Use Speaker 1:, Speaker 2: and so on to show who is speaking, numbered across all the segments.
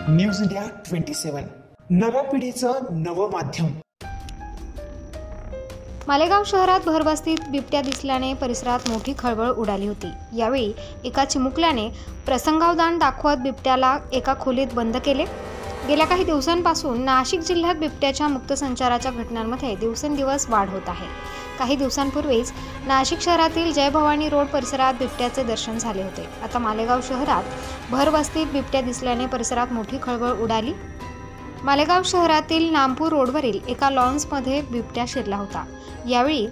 Speaker 1: News India 27 नव्या पिढीचं नवं माध्यम।
Speaker 2: मालेगाव शहरात भरवस्तीत बिबट्या दिसल्याने परिसरात मोठी खळबळ उडाली होती। यावेळी एका चिमुकल्याने प्रसंगावधान दाखवत बिबट्याला एका खोलीत बंद केले। गेल्या काही दिवसांपासून नाशिक जिल्ह्यात बिबट्याच्या मुक्त संचाराच्या घटनांमध्ये दिवसेंदिवस वाढ होत आहे। काही दिवसांपूर्वीच नाशिक शहरातील जय भवानी रोड परिसरात बिबट्याचे दर्शन झाले होते। आता मालेगाव शहरात भरवस्तीत बिबट्या दिसल्याने परिसरात मोठी खळबळ उडाली। मालेगाव शहरातील नामपूर रोडवरील एका लॉन्समध्ये बिबट्या शिरला होता। यावेळी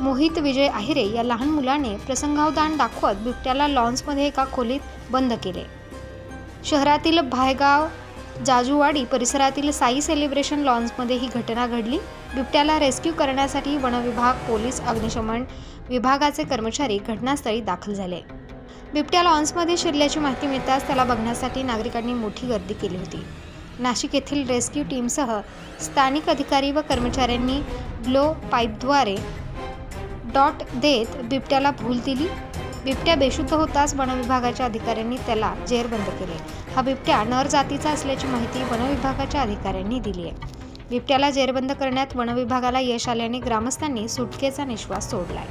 Speaker 2: मोहित विजय आहिरे या लहान मुलाने प्रसंगावधान दाखवत बिबट्याला लॉन्समध्ये एका खोलीत बंद केले। शहरातील भायगाव जाजूवाडी परिसरातील साई सेलिब्रेशन लॉन्समध्ये ही घटना घडली। बिबट्याला रेस्क्यू करण्यासाठी वनविभाग, पोलीस, अग्निशमन विभागाचे कर्मचारी घटनास्थळी दाखल झाले। बिबट्या लॉन्समध्ये शिरल्याची माहिती मिळताच त्याला बघण्यासाठी नागरिकांनी मोठी गर्दी केली होती। नाशिक येथील रेस्क्यू टीमसह स्थानिक अधिकारी व कर्मचाऱ्यांनी ब्लो पाईपद्वारे डॉट देत बिबट्याला भूल दिली। बिबट्या बेशुद्ध होताच वनविभागाच्या अधिकाऱ्यांनी त्याला जेरबंद केले। हा बिबट्या नर जातीचा असल्याची माहिती वनविभागाच्या अधिकाऱ्यांनी दिली आहे। बिबट्याला जेरबंद करण्यात वनविभागाला यश आल्याने ग्रामस्थांनी सुटकेचा निश्वास सोडलाय।